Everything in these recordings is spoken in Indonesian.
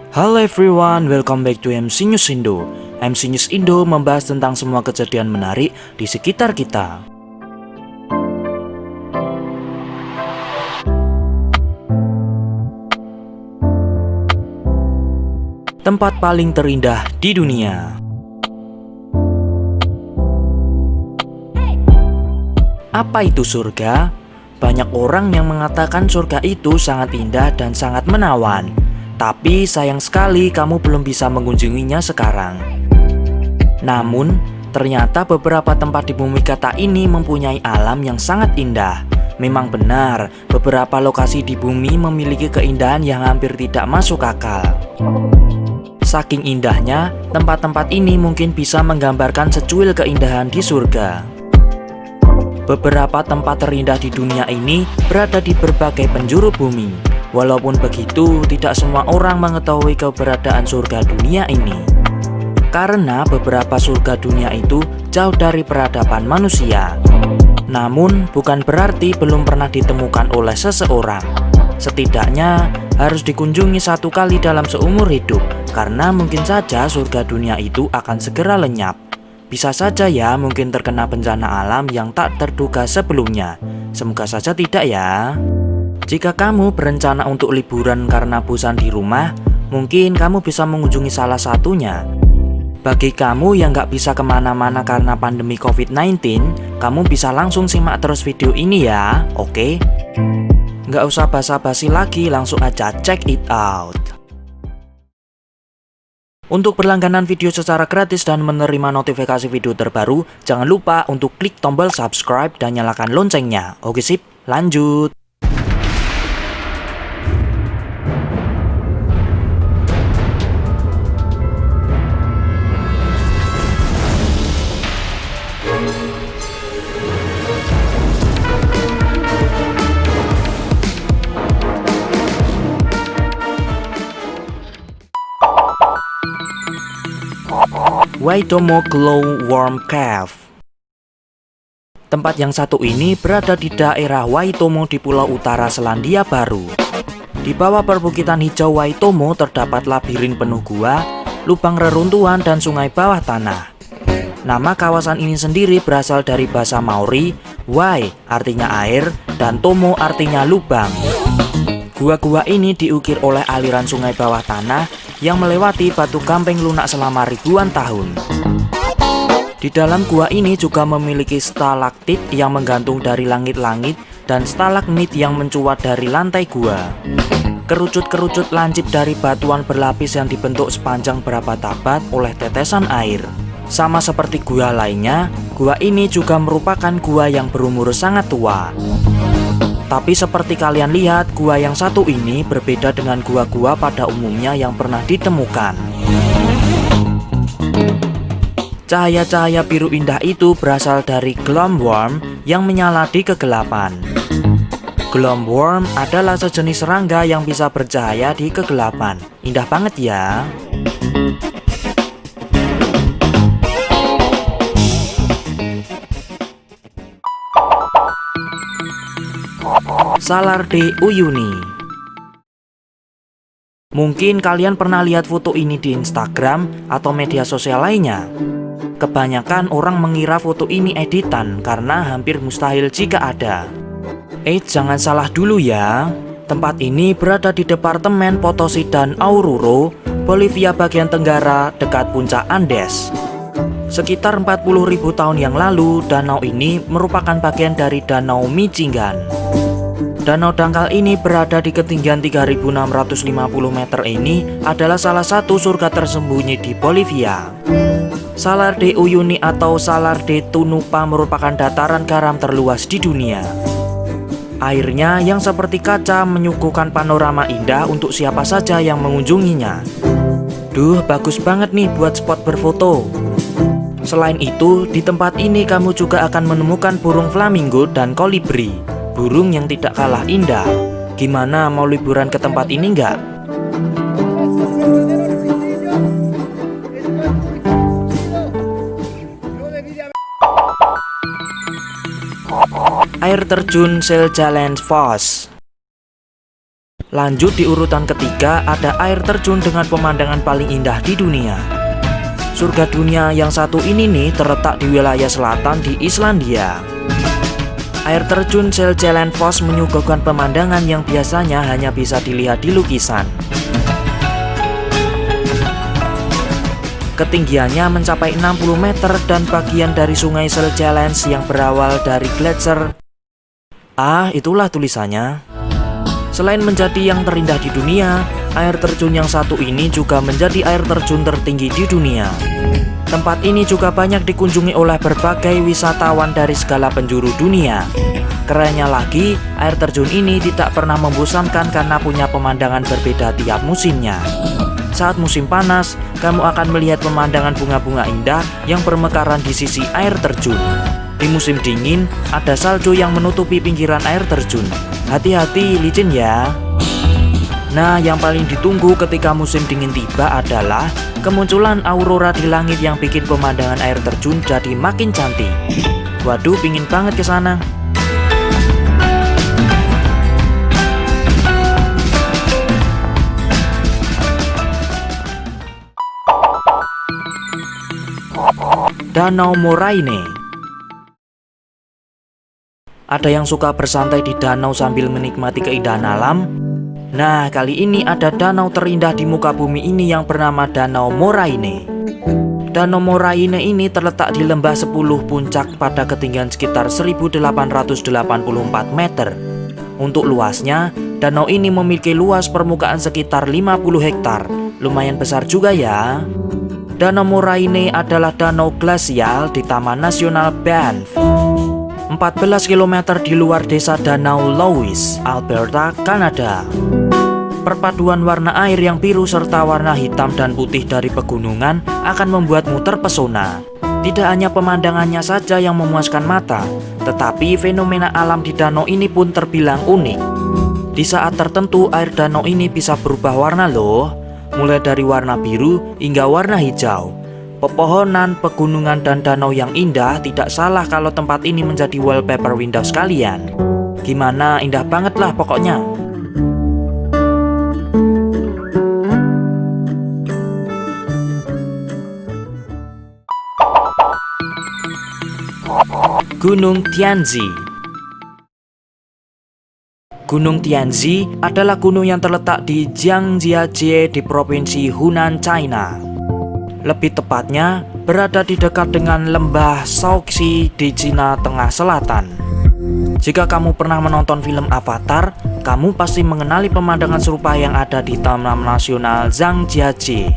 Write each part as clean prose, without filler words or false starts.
Halo everyone, welcome back to MC News Indo. MC News Indo membahas tentang semua kejadian menarik di sekitar kita. Tempat paling terindah di dunia. Apa itu surga? Banyak orang yang mengatakan surga itu sangat indah dan sangat menawan. Tapi sayang sekali kamu belum bisa mengunjunginya sekarang. Namun, ternyata beberapa tempat di bumi kata ini mempunyai alam yang sangat indah. Memang benar, beberapa lokasi di bumi memiliki keindahan yang hampir tidak masuk akal. Saking indahnya, tempat-tempat ini mungkin bisa menggambarkan secuil keindahan di surga. Beberapa tempat terindah di dunia ini berada di berbagai penjuru bumi. Walaupun begitu, tidak semua orang mengetahui keberadaan surga dunia ini. Karena beberapa surga dunia itu jauh dari peradaban manusia. Namun, bukan berarti belum pernah ditemukan oleh seseorang. Setidaknya, harus dikunjungi satu kali dalam seumur hidup. Karena mungkin saja surga dunia itu akan segera lenyap. Bisa saja ya mungkin terkena bencana alam yang tak terduga sebelumnya. Semoga saja tidak ya. Jika kamu berencana untuk liburan karena bosan di rumah, mungkin kamu bisa mengunjungi salah satunya. Bagi kamu yang gak bisa kemana-mana karena pandemi COVID-19, kamu bisa langsung simak terus video ini ya, oke? Gak usah basa-basi lagi, langsung aja check it out. Untuk berlangganan video secara gratis dan menerima notifikasi video terbaru, jangan lupa untuk klik tombol subscribe dan nyalakan loncengnya. Oke sip, lanjut. Waitomo Glowworm Cave. Tempat yang satu ini berada di daerah Waitomo di Pulau Utara Selandia Baru. Di bawah perbukitan hijau Waitomo terdapat labirin penuh gua, lubang reruntuhan dan sungai bawah tanah. Nama kawasan ini sendiri berasal dari bahasa Maori, Wai artinya air dan Tomo artinya lubang. Gua-gua ini diukir oleh aliran sungai bawah tanah yang melewati batu gamping lunak selama ribuan tahun. Di dalam gua ini juga memiliki stalaktit yang menggantung dari langit-langit dan stalagmit yang mencuat dari lantai gua. Kerucut-kerucut lancip dari batuan berlapis yang dibentuk sepanjang berabad-abad oleh tetesan air. Sama seperti gua lainnya, gua ini juga merupakan gua yang berumur sangat tua. Tapi seperti kalian lihat, gua yang satu ini berbeda dengan gua-gua pada umumnya yang pernah ditemukan. Cahaya-cahaya biru indah itu berasal dari glowworm yang menyala di kegelapan. Glowworm adalah sejenis serangga yang bisa bercahaya di kegelapan. Indah banget ya. Salar de Uyuni. Mungkin kalian pernah lihat foto ini di Instagram atau media sosial lainnya. Kebanyakan orang mengira foto ini editan karena hampir mustahil jika ada. Jangan salah dulu ya. Tempat ini berada di Departemen Potosi dan Oruro, Bolivia bagian tenggara dekat puncak Andes. Sekitar 40.000 tahun yang lalu, danau ini merupakan bagian dari Danau Michigan. Danau dangkal ini berada di ketinggian 3.650 meter ini adalah salah satu surga tersembunyi di Bolivia. Salar de Uyuni atau Salar de Tunupa merupakan dataran garam terluas di dunia. Airnya yang seperti kaca menyuguhkan panorama indah untuk siapa saja yang mengunjunginya. Duh, bagus banget nih buat spot berfoto. Selain itu, di tempat ini kamu juga akan menemukan burung flamingo dan kolibri. Burung yang tidak kalah indah. Gimana, mau liburan ke tempat ini nggak? Air terjun Seljalandsfoss. Lanjut di urutan ketiga ada air terjun dengan pemandangan paling indah di dunia. Surga dunia yang satu ini nih terletak di wilayah selatan di Islandia. Air terjun Seljalanfoss menyuguhkan pemandangan yang biasanya hanya bisa dilihat di lukisan. Ketinggiannya mencapai 60 meter dan bagian dari sungai Seljalens yang berawal dari gletser. Itulah tulisannya. Selain menjadi yang terindah di dunia, air terjun yang satu ini juga menjadi air terjun tertinggi di dunia. Tempat ini juga banyak dikunjungi oleh berbagai wisatawan dari segala penjuru dunia. Kerennya lagi, air terjun ini tidak pernah membosankan karena punya pemandangan berbeda tiap musimnya. Saat musim panas, kamu akan melihat pemandangan bunga-bunga indah yang bermekaran di sisi air terjun. Di musim dingin, ada salju yang menutupi pinggiran air terjun. Hati-hati, licin ya. Nah, yang paling ditunggu ketika musim dingin tiba adalah kemunculan aurora di langit yang bikin pemandangan air terjun jadi makin cantik. Waduh, pingin banget ke sana. Danau Moraine. Ada yang suka bersantai di danau sambil menikmati keindahan alam? Nah, kali ini ada danau terindah di muka bumi ini yang bernama Danau Moraine. Danau Moraine ini terletak di lembah 10 puncak pada ketinggian sekitar 1884 meter. Untuk luasnya, danau ini memiliki luas permukaan sekitar 50 hektar. Lumayan besar juga ya. Danau Moraine adalah danau glasial di Taman Nasional Banff. 14 km di luar desa Danau Louise, Alberta, Kanada. Perpaduan warna air yang biru serta warna hitam dan putih dari pegunungan akan membuatmu terpesona. Tidak hanya pemandangannya saja yang memuaskan mata, tetapi fenomena alam di danau ini pun terbilang unik. Di saat tertentu air danau ini bisa berubah warna loh, mulai dari warna biru hingga warna hijau. Pepohonan, pegunungan, dan danau yang indah tidak salah kalau tempat ini menjadi wallpaper Windows kalian. Gimana, indah banget lah pokoknya. Gunung Tianzi. Gunung Tianzi adalah gunung yang terletak di Jiangxia di provinsi Hunan, China. Lebih tepatnya, berada di dekat dengan lembah Shaoxi di Cina Tengah Selatan. Jika kamu pernah menonton film Avatar, kamu pasti mengenali pemandangan serupa yang ada di Taman Nasional Zhangjiajie.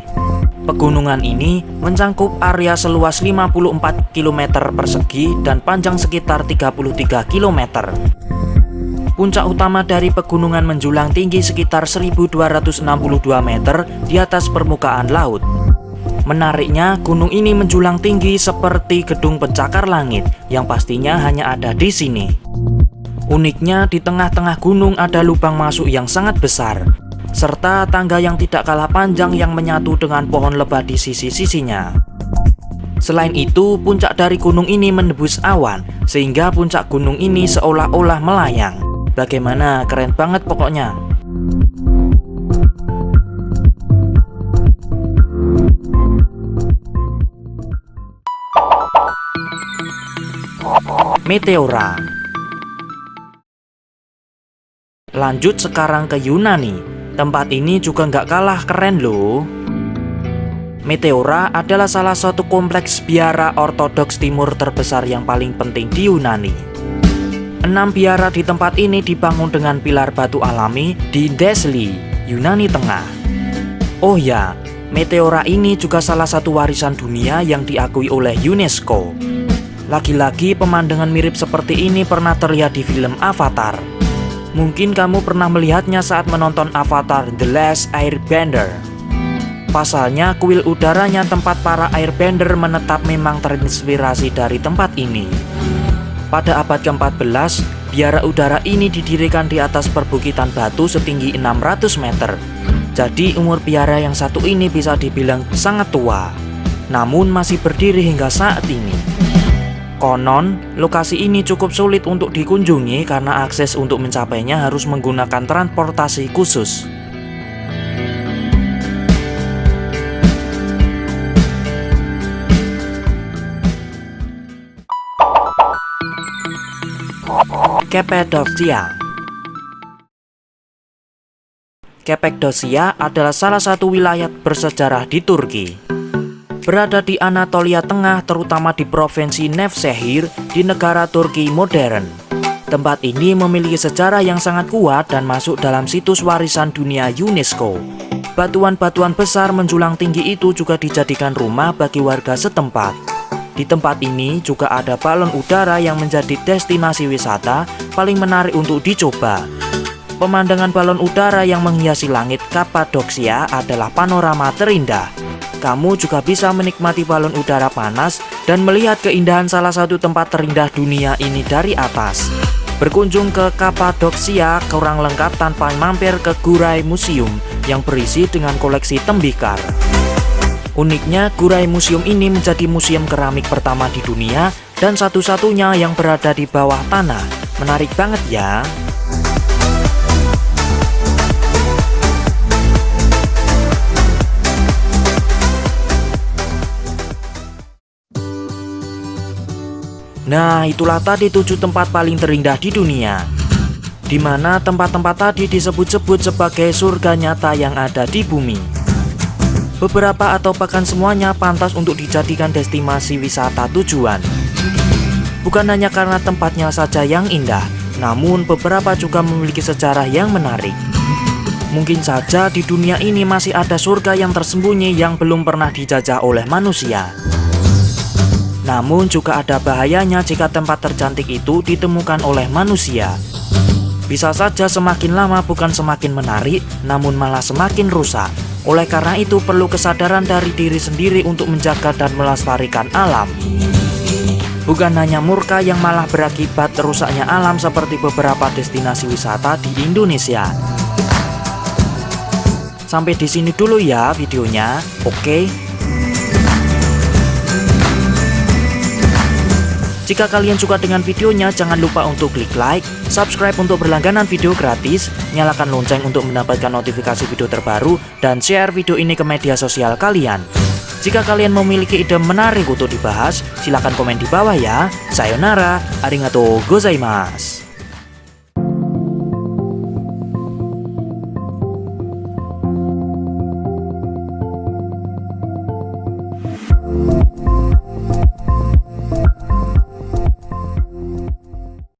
Pegunungan ini mencangkup area seluas 54 km persegi dan panjang sekitar 33 km. Puncak utama dari pegunungan menjulang tinggi sekitar 1262 meter di atas permukaan laut. Menariknya, gunung ini menjulang tinggi seperti gedung pencakar langit yang pastinya hanya ada di sini. Uniknya, di tengah-tengah gunung ada lubang masuk yang sangat besar, serta tangga yang tidak kalah panjang yang menyatu dengan pohon lebat di sisi-sisinya. Selain itu, puncak dari gunung ini menembus awan, sehingga puncak gunung ini seolah-olah melayang. Bagaimana? Keren banget pokoknya. Meteora. Lanjut sekarang ke Yunani. Tempat ini juga nggak kalah keren loh. Meteora adalah salah satu kompleks biara ortodoks timur terbesar yang paling penting di Yunani. 6 biara di tempat ini dibangun dengan pilar batu alami di Thessaly, Yunani Tengah. Oh ya, Meteora ini juga salah satu warisan dunia yang diakui oleh UNESCO. Lagi-lagi pemandangan mirip seperti ini pernah terlihat di film Avatar. Mungkin kamu pernah melihatnya saat menonton Avatar The Last Airbender. Pasalnya, kuil udaranya tempat para airbender menetap memang terinspirasi dari tempat ini. Pada abad ke-14, biara udara ini didirikan di atas perbukitan batu setinggi 600 meter. Jadi umur biara yang satu ini bisa dibilang sangat tua, namun masih berdiri hingga saat ini. Konon, lokasi ini cukup sulit untuk dikunjungi karena akses untuk mencapainya harus menggunakan transportasi khusus. Cappadocia. Cappadocia adalah salah satu wilayah bersejarah di Turki. Berada di Anatolia Tengah, terutama di provinsi Nevşehir di negara Turki modern. Tempat ini memiliki sejarah yang sangat kuat dan masuk dalam situs warisan dunia UNESCO. Batuan-batuan besar menjulang tinggi itu juga dijadikan rumah bagi warga setempat. Di tempat ini juga ada balon udara yang menjadi destinasi wisata paling menarik untuk dicoba. Pemandangan balon udara yang menghiasi langit Cappadocia adalah panorama terindah. Kamu juga bisa menikmati balon udara panas dan melihat keindahan salah satu tempat terindah dunia ini dari atas. Berkunjung ke Cappadocia kurang lengkap tanpa mampir ke Guray Museum yang berisi dengan koleksi tembikar. Uniknya, Guray Museum ini menjadi museum keramik pertama di dunia dan satu-satunya yang berada di bawah tanah. Menarik banget ya. Nah, itulah tadi 7 tempat paling terindah di dunia, di mana tempat-tempat tadi disebut-sebut sebagai surga nyata yang ada di bumi. Beberapa atau bahkan semuanya pantas untuk dijadikan destinasi wisata tujuan. Bukan hanya karena tempatnya saja yang indah, namun beberapa juga memiliki sejarah yang menarik. Mungkin saja di dunia ini masih ada surga yang tersembunyi yang belum pernah dijajah oleh manusia. Namun juga ada bahayanya jika tempat tercantik itu ditemukan oleh manusia. Bisa saja semakin lama bukan semakin menarik, namun malah semakin rusak. Oleh karena itu perlu kesadaran dari diri sendiri untuk menjaga dan melestarikan alam. Bukan hanya murka yang malah berakibat rusaknya alam seperti beberapa destinasi wisata di Indonesia. Sampai di sini dulu ya videonya, oke? Jika kalian suka dengan videonya, jangan lupa untuk klik like, subscribe untuk berlangganan video gratis, nyalakan lonceng untuk mendapatkan notifikasi video terbaru, dan share video ini ke media sosial kalian. Jika kalian memiliki ide menarik untuk dibahas, silahkan komen di bawah ya. Sayonara, arigatou gozaimasu.